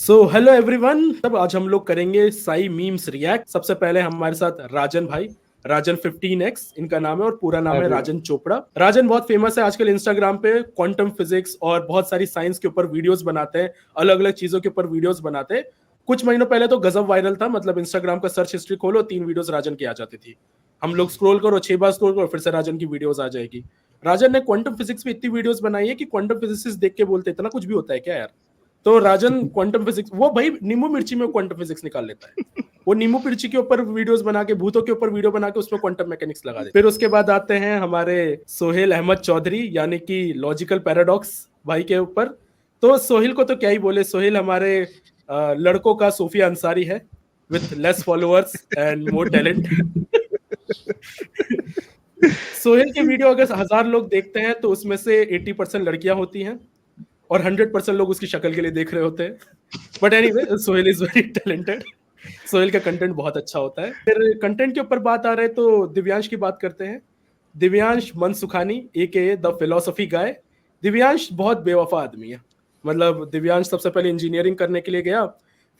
So hello everyone. तब आज हम लोग करेंगे साई मीम्स रिएक्ट। सबसे पहले हमारे साथ राजन भाई, राजन 15x इनका नाम है और पूरा नाम है राजन चोपड़ा। राजन बहुत फेमस है आजकल इंस्टाग्राम पे, क्वांटम फिजिक्स और बहुत सारी साइंस के ऊपर वीडियोस बनाते हैं, अलग अलग चीजों के ऊपर वीडियोस बनाते हैं। कुछ महीनों पहले तो गजब वायरल था, मतलब इंस्टाग्राम का सर्च हिस्ट्री खोलो 3 वीडियोस राजन की आ जाती थी। हम लोग स्क्रॉल करो 6 बार स्क्रॉल करो फिर से राजन की वीडियोस आ जाएगी। राजन ने क्वांटम फिजिक्स पे इतनी वीडियोस बनाई है कि क्वांटम फिजिसिस्ट देख के बोलते इतना कुछ भी होता है क्या यार। तो राजन क्वांटम फिजिक्स, वो भाई नींबू मिर्ची में क्वांटम फिजिक्स निकाल लेता है। वो नींबू मिर्ची के ऊपर वीडियोस बना के, भूतों के ऊपर वीडियो बना के उसमें क्वांटम मैकेनिक्स लगा दे। फिर उसके बाद आते हैं हमारे सोहेल अहमद चौधरी, यानी कि लॉजिकल पैराडॉक्स भाई के ऊपर। तो सोहेल को तो क्या ही बोले, सोहेल हमारे लड़कों का सूफिया अंसारी है, with less followers and more talent. Sohail के वीडियो अगर 1000 लोग देखते हैं तो उसमें से 80% लड़कियां होती हैं और 100% लोग उसकी शक्ल के लिए देख रहे होते हैं। But anyway, Sohail is very talented. Sohail का कंटेंट बहुत अच्छा होता है। फिर कंटेंट के ऊपर बात आ रहे तो दिव्यांश की बात करते हैं। दिव्यांश मनसुखानी एके द फिलोसफी गाय। दिव्यांश बहुत बेवफा आदमी है। मतलब दिव्यांश सबसे पहले इंजीनियरिंग करने के लिए गया,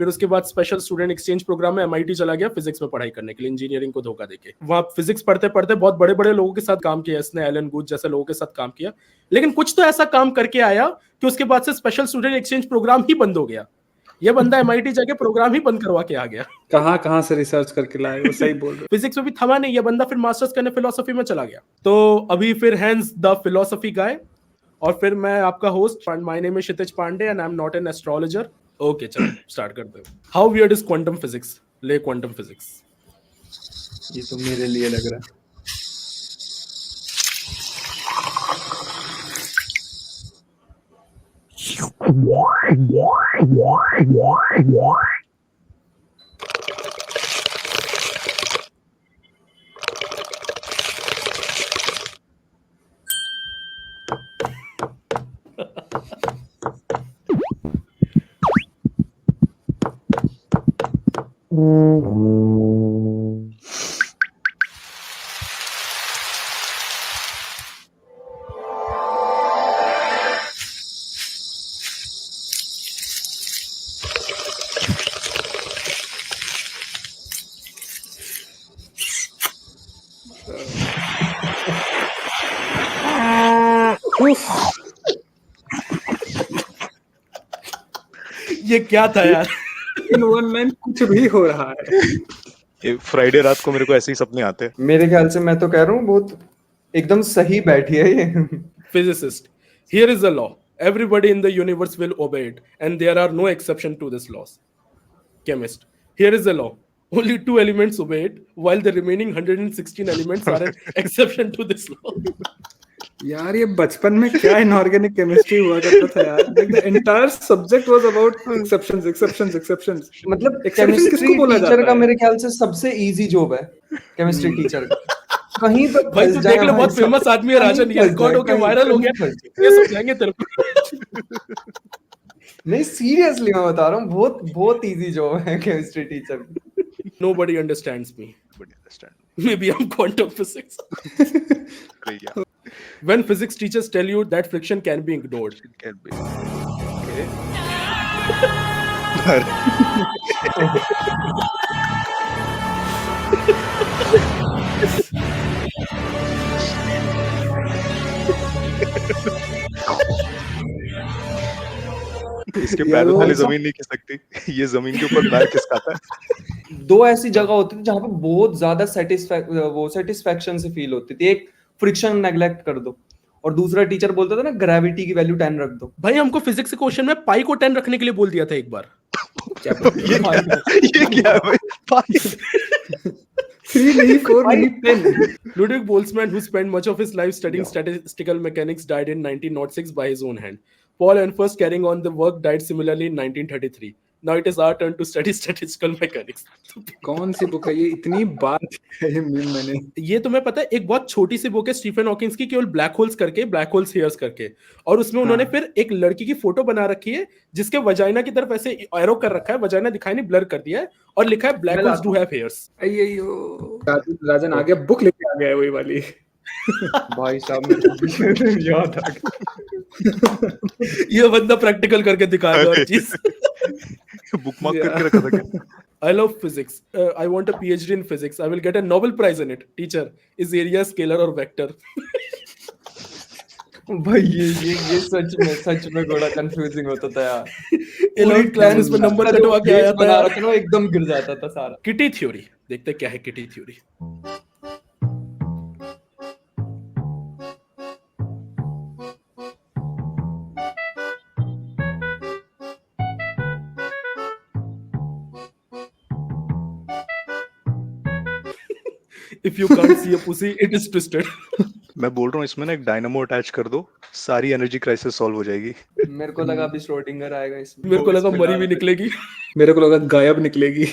फिर उसके बाद स्पेशल स्टूडेंट एक्सचेंज प्रोग्राम में एमआईटी चला गया फिजिक्स में पढ़ाई करने के लिए, इंजीनियरिंग को धोखा देके। वहां फिजिक्स पढ़ते पढ़ते बहुत बड़े बड़े लोगों के साथ काम किया इसने, एलन गुज जैसे लोगों के साथ काम किया। लेकिन कुछ तो ऐसा काम करके आया कि उसके बाद से स्पेशल स्टूडेंट एक्सचेंज प्रोग्राम ही बंद हो गया। ये बंदा एमआईटी जाके प्रोग्राम ही बंद करवा के आ गया। कहाँ से रिसर्च करके लाए, वो सही बोल रहे। फिजिक्स में भी थमा नहीं, ये बंदा फिर मास्टर्स करने फिलोसफी में चला गया। तो अभी फिर हैंस द फिलोसफी गाय। और फिर मैं आपका host, my name is Kshitij Pandey and I am not an astrologer. Okay चलो स्टार्ट करते हैं। How weird is quantum physics? ले क्वांटम फिजिक्स। ये तो मेरे लिए लग रहा है। ये क्या था यार? इन वन लाइन कुछ भी हो रहा है। ये फ्राइडे रात को मेरे को ऐसे ही सपने आते हैं। मेरे ख्याल से, मैं तो कह रहा हूँ बहुत एकदम सही बैठी है ये। Physicist, here is the law. Everybody in the universe will obey it, and there are no exception to this law. Chemist, here is the law. Only 2 elements obey it, while the remaining 116 elements are an exception to this law. यार ये बचपन में क्या inorganic chemistry हुआ करता था यार। The entire subject was about exceptions. मतलब केमिस्ट्री टीचर का मेरे ख्याल से सबसे इजी जॉब है केमिस्ट्री टीचर का। कहीं पर भाई तू देख ले, बहुत फेमस आदमी है राजन, ये रिकॉर्ड होके वायरल हो गया, ये सब जाएंगे तेरे को। नहीं सीरियसली मैं बता रहा हूँ, बहुत बहुत इजी जॉब है chemistry teacher. Nobody understands me. Maybe I'm quantum physics. When physics teachers tell you that friction can be ignored. It can be. Okay. इसके पैरों वाली जमीन नहीं खिसक सकती, ये जमीन के ऊपर पैर खिसकाता है। दो ऐसी जगह होती थी जहां पे बहुत ज्यादा सेटिस्फैक्शन से फील होती थी। एक फ्रिक्शन नेग्लेक्ट कर दो, और दूसरा टीचर बोलता था ना ग्रेविटी की वैल्यू 10 रख दो। भाई हमको फिजिक्स के क्वेश्चन में पाई को 10 रखने के लिए बोल दिया था एक बार। ये क्या है भाई? पाई 3 नहीं 4 नहीं 10। Ludwig Boltzmann, who spent much of his life studying statistical mechanics, died in 1906 by his own hand. Paul Enfers, carrying on the work, died similarly in 1933. Now it is our turn to study statistical mechanics. कौन सी book है ये? इतनी बार ये meme मैंने। ये तुम्हें पता है, एक बहुत छोटी सी बुक है स्टीफन हॉकिंस की, केवल ब्लैक होल्स करके, ब्लैक होल्स हेयर्स करके, और उसमें उन्होंने फिर एक लड़की की फोटो बना रखी है जिसके वजाइना की तरफ ऐसे एरो कर रखा है, वजाइना दिखाई नहीं, ब्लर कर दिया है, और लिखा है black holes do have hairs. अय्यो राजन आ गया, बुक लेके आ गया वही वाली। भाई साहब मेरे याद आ गया। ये बंदा प्रैक्टिकल करके दिखा दो हर चीज। बुकमार्क करके रखा था क्या? I love physics. I want a PhD in physics. I will get a Nobel Prize in it. Teacher, is area scalar or vector? भाई ये सच में बड़ा कंफ्यूजिंग होता था यार। इलेवंथ क्लास में नंबर कटवा के आया था बना यार। रखना एकदम गिर जाता था सारा। किटी थ्योरी, देखते क्या है kitty theory. If you can't see a pussy, it is twisted. मैं बोल रहा हूँ इसमें ना एक डायनामो अटैच कर दो, सारी एनर्जी क्राइसिस सॉल्व हो जाएगी। मेरे को लगा अभी श्रोडिंगर आएगा इसमें। मेरे को लगा मरी भी निकलेगी। मेरे को लगा गायब निकलेगी।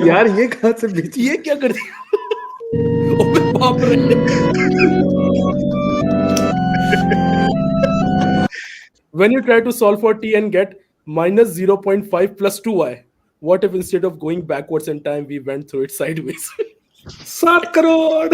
यार ये कहाँ से बीच ये क्या कर दिया? ओबे बाप रे। When you try to solve for t and get minus 0.5 plus 2y, what if instead of going backwards in time we went through it sideways? 7 crore.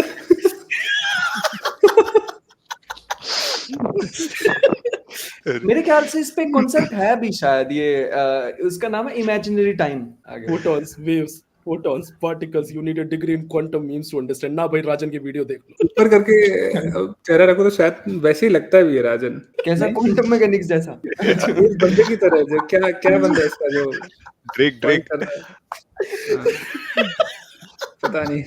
मेरे ख्याल से इस पे कॉन्सेप्ट है भी शायद, ये उसका नाम है imaginary time. Photons, waves, photons, particles. You need a degree in quantum memes to understand. ना भाई राजन की वीडियो देख लो। ऊपर करके चेहरा रखो तो शायद वैसे ही लगता भी है राजन। कैसा क्वांटम मैकेनिक्स जैसा। इस बंदे की तरह जो क्या बंदा है इसका जो ड्रेक पता नहीं।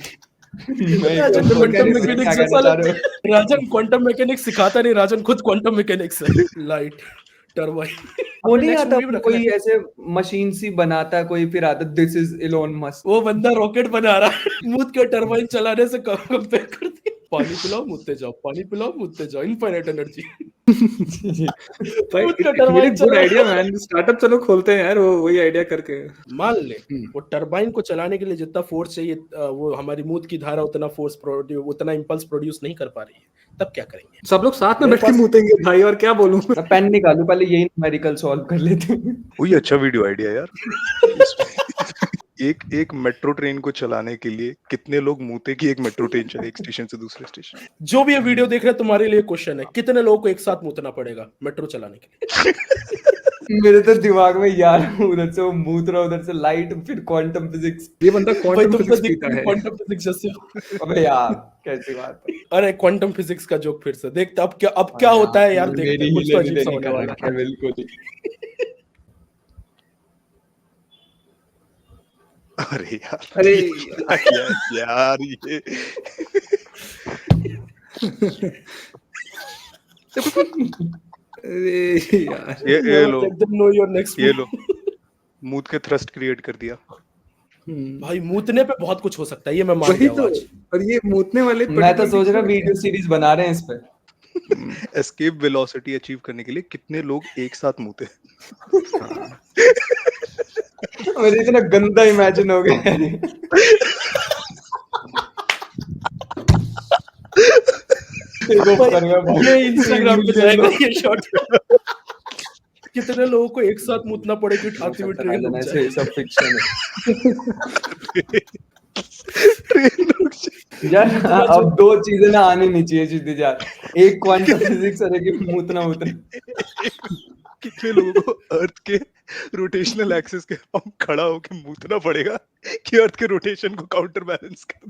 राजन क्वांटम मैकेनिक्स सिखाता नहीं, राजन खुद क्वांटम मैकेनिक्स है। लाइट, टरबाइन, वो नहीं आता कोई ऐसे मशीन सी बनाता है कोई, फिर आता दिस इज इलोन मस्क। वो बंदा रॉकेट बना रहा है, मुझ के टरबाइन चलाने से कंपेयर करती है। पानी पिलाओ मुझते जाओ, पानी पिलाओ मुझते जाओ, इनफाइनाइट एनर्जी। भाई गुड आइडिया मैन, स्टार्टअप चलो खोलते हैं यार वही आइडिया करके। मान ले वो टरबाइन को चलाने के लिए जितना फोर्स चाहिए, वो हमारी मूत की धारा उतना इंपल्स प्रोड्यूस नहीं कर पा रही है, तब क्या करेंगे? सब लोग साथ में बैठ के मूतेंगे भाई, और क्या बोलूं। मैं पेन निकालूं पहले, यही न्यूमेरिकल सॉल्व कर लेते हैं। वही अच्छा वीडियो आइडिया यार। एक मेट्रो ट्रेन को चलाने के लिए कितने लोग मूते कि एक मेट्रो ट्रेन चले एक स्टेशन से दूसरे स्टेशन। जो भी ये वीडियो देख रहे हैं तुम्हारे लिए क्वेश्चन है, कितने लोगों को एक साथ मूतना पड़ेगा मेट्रो चलाने के लिए? मेरे तो दिमाग में यार उधर से वो मूत रहा, उधर से लाइट, फिर क्वांटम फिजिक्स। ये बंदा क्वांटम फिजिक्स पीता है। क्वांटम फिजिक्स जैसे। अबे यार कैसी बात है। अरे क्वांटम फिजिक्स का जोक फिर से देखते अब क्या होता है यार। देखते कुछ तो अजीब सा होने वाला है। बिल्कुल। अरे अरे यार ये ये लो मूत के थ्रस्ट क्रिएट कर दिया। भाई मूतने पे बहुत कुछ हो सकता है, ये मैं मान गया आज। और ये मूतने वाले मैं तो सोच रहा वीडियो सीरीज बना रहे हैं इस पे। एस्केप वेलोसिटी अचीव करने के लिए कितने लोग एक साथ मूते। मेरे इतना गंदा इमेजिन हो गया। ये इंस्टाग्राम पे जाएगा ये शॉट। कितने लोगों को एक साथ मूतना पड़ेगी उठाती हुई ट्रेन। ऐसे सब फिक्शन है। यार अब दो चीजें ना आनी नहीं चाहिए सीधी जा, एक क्वांटम फिजिक्स और एक मूतना। कितने लोगों को अर्थ के रोटेशनल एक्सिस के हम खड़ा होकर मूतना पड़ेगा कि अर्थ के रोटेशन को काउंटर बैलेंस कर।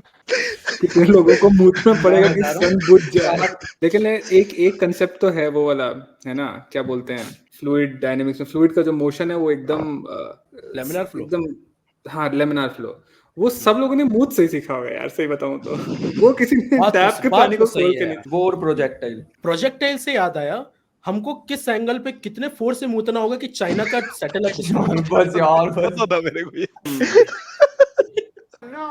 कितने लोगों को मूतना पड़ेगा कि सन बुझ जाए। लेकिन एक कंसेप्ट तो है वो वाला, है ना, क्या बोलते हैं, फ्लूइड डायनेमिक्स में फ्लूइड का जो मोशन है वो एकदम लेमिनार फ्लो। एकदम हाँ, लेमिनार फ्लो। वो सब लोगों ने मूत से ही सीखा होगा यार, सही बताऊं तो। वो किसी ने टैप के पानी को खोल के नहीं। वो और प्रोजेक्टाइल से याद आया, हमको किस एंगल पे कितने फोर्स से मूतना होगा कि चाइना का सैटेलाइट बस यार पता था मेरे को ये। No,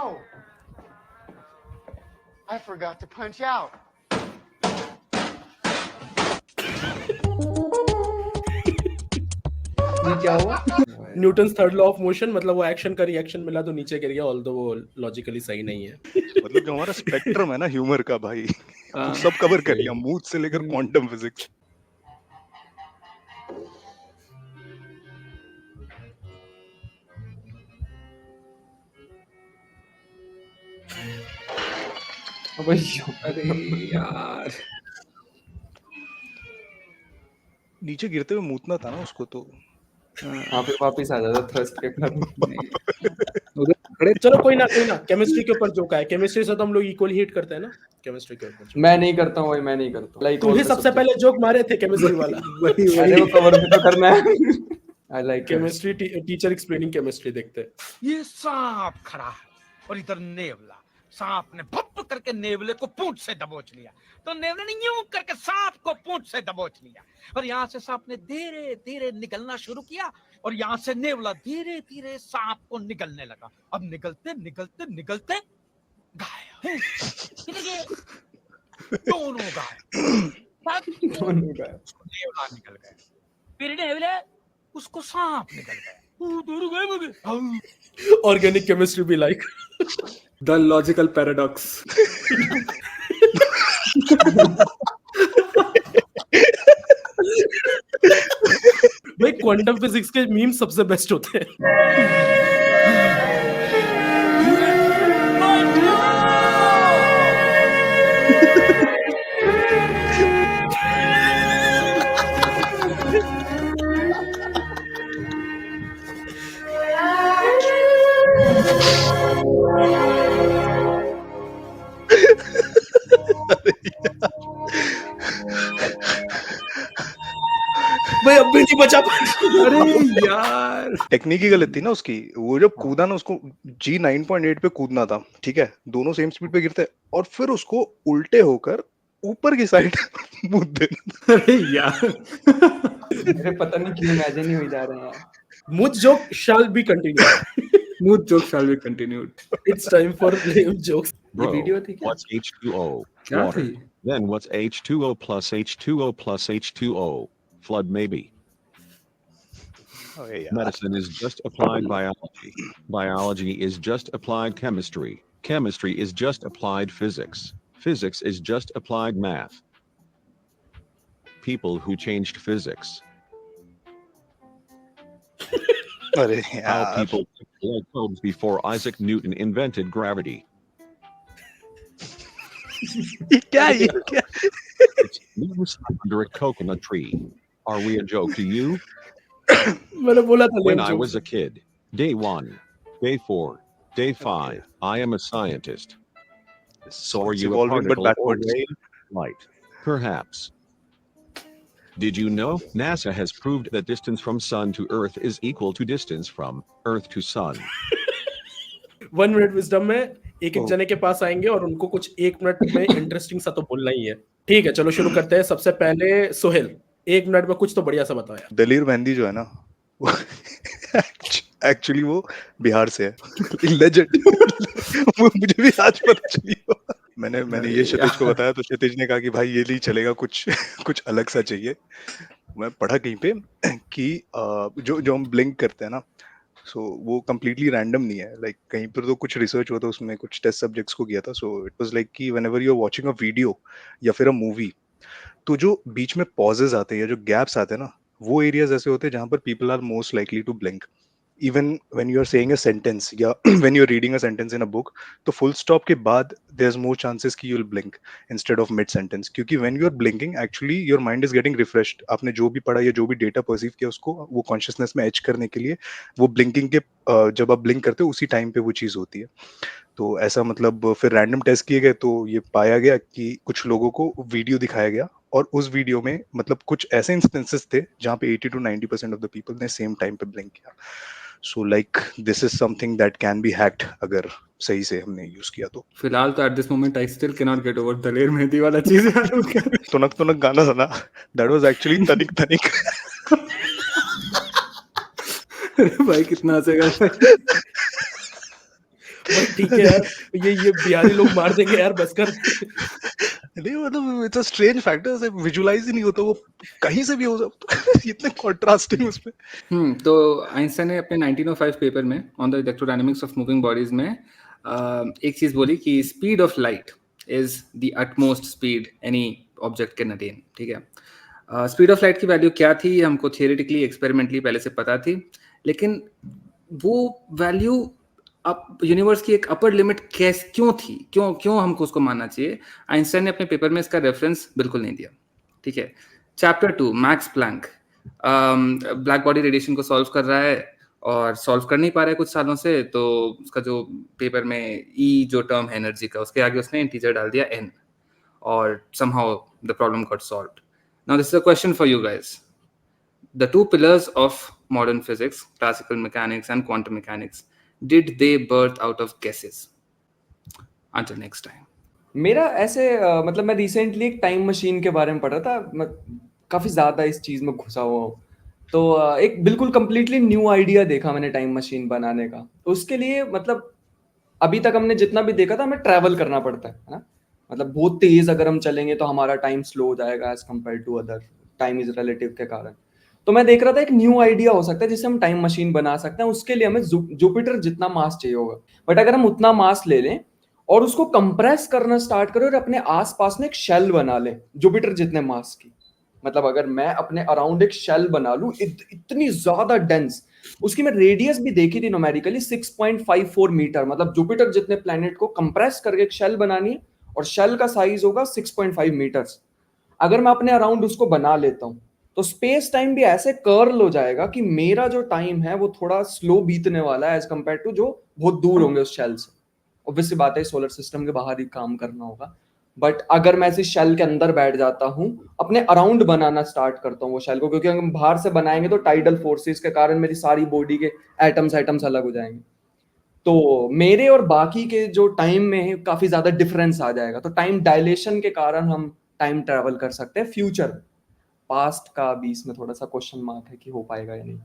I forgot to punch out. ये क्या हुआ? Newton's third law of motion, मतलब वो एक्शन का रिएक्शन मिला तो नीचे गिर गया, ऑल्दो वो लॉजिकली सही नहीं है। मतलब जो हमारा स्पेक्ट्रम है ना ह्यूमर का भाई, तो सब कवर कर लिया, मूड से लेकर क्वांटम फिजिक्स। अरे यार नीचे गिरते हुए मूतना था ना उसको, तो हाँ फिर वापस आ जाता थर्स्ट के पर। चलो कोई ना केमिस्ट्री के ऊपर जोक है, केमिस्ट्री से तो हम लोग इक्वली हिट करते हैं ना, केमिस्ट्री के ऊपर मैं नहीं करता हूँ भाई, मैं नहीं करता हूँ। तू ही सबसे पहले जोक मारे थे केमिस्ट्री वाला। अरे वो कवर भी तो करना है। I like chemistry teacher explaining chemistry देखते हैं। ये सांप खड़ा है और इधर नेवला। सांप ने भप करके नेवले को पूंछ से दबोच लिया, तो नेवले ने यूं करके सांप को पूंछ से दबोच लिया, और यहाँ से सांप ने धीरे धीरे निकलना शुरू किया, और यहाँ से नेवला धीरे धीरे सांप को निगलने लगा। अब निगलते निगलते निगलते गायब। दोनों गायब। नेवला निकल गया, फिर नेवले उसको सांप निकल गया। ऑर्गेनिक केमिस्ट्री भी लाइक द लॉजिकल पैराडॉक्स। भाई क्वांटम फिजिक्स के मीम सबसे बेस्ट होते हैं। भाई अब भी नहीं बचा पाया। अरे यार टेक्निक ही गलत थी ना उसकी। वो जब कूदा ना, उसको जी 9.8 पे कूदना था, ठीक है, दोनों सेम स्पीड पे गिरते, और फिर उसको उल्टे होकर ऊपर की साइड मुड़ देना। अरे यार मेरे पता नहीं क्यों इमेजिन ही हो जा रहे हैं। Mood joke shall be continued. Mood joke shall be continued. It's time for lame jokes. Bro, video थी क्या? what's H2O? क्या Water. थी? Then what's H2O plus H2O plus H2O? Flood maybe. अरे यार, Medicine is just applied biology. Biology is just applied chemistry. Chemistry is just applied physics. Physics is just applied math. People who changed physics. अरे How यार, people like bulbs before Isaac Newton invented gravity. ये क्या है, ये क्या? It's never slept under a coconut tree. Are we a joke to you? मैंने बोला था When lame I jokes. was a kid, day 1, day 4, day 5, I am a scientist. So are It's you a evolving, but particle or backwards. ray of light? Perhaps. Did you know NASA has proved that distance from Sun to Earth is equal to distance from Earth to Sun? 1 minute wisdom में एक एक जने के पास आएंगे और उनको कुछ 1 minute में इंटरेस्टिंग सा तो बोलना ही है। ठीक है, चलो शुरू करते हैं। सबसे पहले सोहेल, 1 मिनट में कुछ तो बढ़िया सा बताओ यार। दलेर मेहंदी जो है ना, एक्चुअली वो बिहार से है। लेजेंड। वो मुझे भी आज पता चली। मैंने ये क्षितिज को बताया, तो क्षितिज ने कहा कि भाई ये नहीं चलेगा, कुछ अलग सा चाहिए। मैं पढ़ा कहीं पे कि जो हम ब्लिंक करते हैं ना, सो वो completely रैंडम नहीं है। लाइक कहीं पर तो कुछ रिसर्च हुआ था, उसमें कुछ टेस्ट सब्जेक्ट्स को किया था। सो इट वाज लाइक कि whenever you are watching a video या फिर अ मूवी, तो जो बीच में पॉजेज आते हैं या जो गैप्स आते हैं ना, वो एरियाज ऐसे होते हैं जहां पर people are most likely to blink. Even when you are saying a sentence या when you are reading a sentence in a book, तो फुल स्टॉप के बाद देयर इज मोर चांसेस कि you will blink instead of mid sentence, क्योंकि when you are blinking actually your mind is getting refreshed. आपने जो भी पढ़ा या जो भी डेटा परसीव किया, उसको वो कॉन्शियसनेस में एच करने के लिए वो ब्लिंकिंग के जब आप ब्लिंक करते हो उसी टाइम पे वो चीज़ होती है। तो ऐसा मतलब फिर रैंडम टेस्ट किए गए, तो ये पाया गया कि कुछ लोगों को वीडियो दिखाया गया, और उस वीडियो में मतलब कुछ ऐसे इंस्टेंसेस थे जहाँ पे 80 to 90% ऑफ द पीपल ने सेम टाइम पे ब्लिंक किया। So like this is something that can be hacked अगर सही से हमने यूज किया तो। फिलहाल तो at this moment I still can not get over Daler Mehndi वाला चीज। तुनक तुनक गाना था ना, दैट वाज एक्चुअली तनिक तनिक। अरे भाई कितना हंसेगा भाई ठीक है यार, ये बिहारी लोग मार देंगे यार, बस कर। नहीं मतलब इट्स अ स्ट्रेंज फैक्टर, से विजुअलाइज ही नहीं होता, वो कहीं से भी हो सकता इतने कंट्रास्टिंग उसमें। तो आइंस्टाइन ने अपने 1905 पेपर में on the electrodynamics of moving bodies में एक चीज बोली कि speed of light is the utmost speed any object can attain, ठीक है। स्पीड ऑफ लाइट की वैल्यू क्या थी हमको थियोरेटिकली एक्सपेरिमेंटली पहले से पता थी, लेकिन वो वैल्यू अब यूनिवर्स की एक अपर लिमिट क्यों थी, क्यों हमको उसको मानना चाहिए? आइंस्टाइन ने अपने पेपर में इसका रेफरेंस बिल्कुल नहीं दिया, ठीक है। Chapter 2 Max Planck black body radiation को सॉल्व कर रहा है और सॉल्व कर नहीं पा रहा है कुछ सालों से, तो उसका जो पेपर में ई जो टर्म है एनर्जी का, उसके आगे उसने इंटीजर डाल दिया n और somehow the problem got solved. Now this is a question for you guys. The two pillars of modern physics, classical mechanics and quantum mechanics, did they birth out of guesses? Until next time. मेरा ऐसे मतलब मैं recently एक time machine के बारे में पढ़ रहा था, मैं काफी ज्यादा इस चीज में घुसा हुआ हूँ, तो एक बिल्कुल कंप्लीटली न्यू आइडिया देखा मैंने टाइम मशीन बनाने का। तो उसके लिए मतलब अभी तक हमने जितना भी देखा था, हमें ट्रैवल करना पड़ता है ना, मतलब बहुत तेज अगर हम चलेंगे तो हमारा टाइम स्लो हो जाएगा as compare to other, time is relative के कारण। तो मैं देख रहा था एक न्यू आइडिया हो सकता है जिससे हम टाइम मशीन बना सकते हैं। उसके लिए हमें जुपिटर जितना मास चाहिए होगा, बट अगर हम उतना मास ले लें और उसको कंप्रेस करना स्टार्ट करें और अपने आसपास में एक शेल बना लें जुपिटर जितने मास की, मतलब अगर मैं अपने अराउंड एक शेल बना लूं इतनी ज्यादा डेंस, उसकी मैं रेडियस भी देखी थी न्यूमेरिकली 6.54 मीटर, मतलब जुपिटर जितने प्लैनेट को कंप्रेस करके एक शेल बनानी है और शेल का साइज होगा 6.5 मीटर्स। अगर मैं अपने अराउंड उसको बना लेता हूं तो स्पेस टाइम भी ऐसे कर्ल हो जाएगा कि मेरा जो टाइम है वो थोड़ा स्लो बीतने वाला है एज कंपेयर टू जो बहुत दूर होंगे उस शेल से। ऑब्वियसली बात है सोलर सिस्टम के बाहर ही काम करना होगा, बट अगर मैं इस शेल के अंदर बैठ जाता हूं, अपने अराउंड बनाना स्टार्ट करता हूं वो शेल को, क्योंकि अगर हम बाहर से बनाएंगे तो टाइडल फोर्सेस के कारण मेरी सारी बॉडी के एटम्स अलग हो जाएंगे, तो मेरे और बाकी के जो टाइम में काफी ज्यादा डिफरेंस आ जाएगा। तो टाइम डायलेशन के कारण हम टाइम ट्रैवल कर सकते हैं फ्यूचर। पास्ट का भी इसमें थोड़ा सा क्वेश्चन मार्क है कि हो पाएगा या नहीं।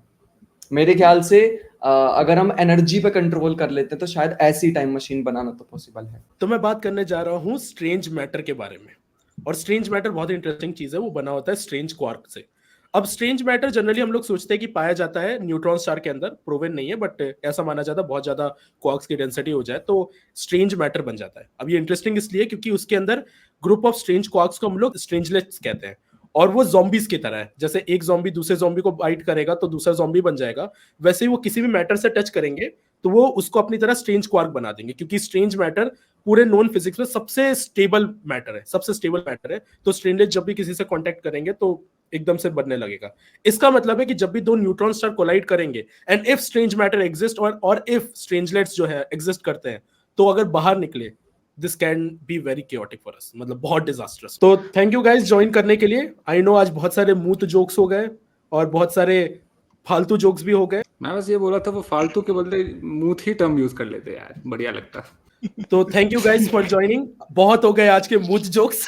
मेरे ख्याल से अगर हम एनर्जी पे कंट्रोल कर लेते हैं तो शायद ऐसी टाइम मशीन बनाना तो पॉसिबल है। तो मैं बात करने जा रहा हूँ स्ट्रेंज मैटर के बारे में, और स्ट्रेंज मैटर बहुत इंटरेस्टिंग चीज है, वो बना होता है स्ट्रेंज क्वार्क से। अब स्ट्रेंज मैटर जनरली हम लोग सोचते हैं कि पाया जाता है न्यूट्रॉन स्टार के अंदर, प्रूवन नहीं है बट ऐसा माना जाता है बहुत ज्यादा क्वार्क्स की डेंसिटी हो जाए तो स्ट्रेंज मैटर बन जाता है। अब ये इंटरेस्टिंग इसलिए क्योंकि उसके अंदर ग्रुप ऑफ स्ट्रेंज क्वार्क्स को हम लोग स्ट्रेंजलेट्स कहते हैं, और वो ज़ॉम्बीज की तरह है, जैसे एक ज़ॉम्बी दूसरे ज़ॉम्बी को बाइट करेगा तो दूसरा ज़ॉम्बी बन जाएगा, वैसे ही वो किसी भी मैटर से टच करेंगे तो वो उसको अपनी तरह स्ट्रेंज क्वार्क बना देंगे, क्योंकि स्ट्रेंज मैटर पूरे नॉन फिजिक्स में सबसे स्टेबल मैटर है, सबसे स्टेबल मैटर है। तो स्ट्रेंजलेट जब भी किसी से कांटेक्ट करेंगे तो एकदम से बनने लगेगा। इसका मतलब है कि जब भी दो न्यूट्रॉन स्टार कोलाइड करेंगे and if strange matter exist और इफ स्ट्रेंजलेट्स जो है एग्जिस्ट करते हैं, तो अगर बाहर निकले this can be very chaotic for us, मतलब बहुत डिजास्टर्स। तो थैंक यू गाइस ज्वाइन करने के लिए। आई नो आज बहुत सारे मूत जोक्स हो गए और बहुत सारे फालतू जोक्स भी हो गए। मैं बस ये बोला था वो फालतू के बदले मूथ ही टर्म यूज कर लेते यार, बढ़िया लगता। तो thank you guys for joining. बहुत हो गए आज के मूत जोक्स।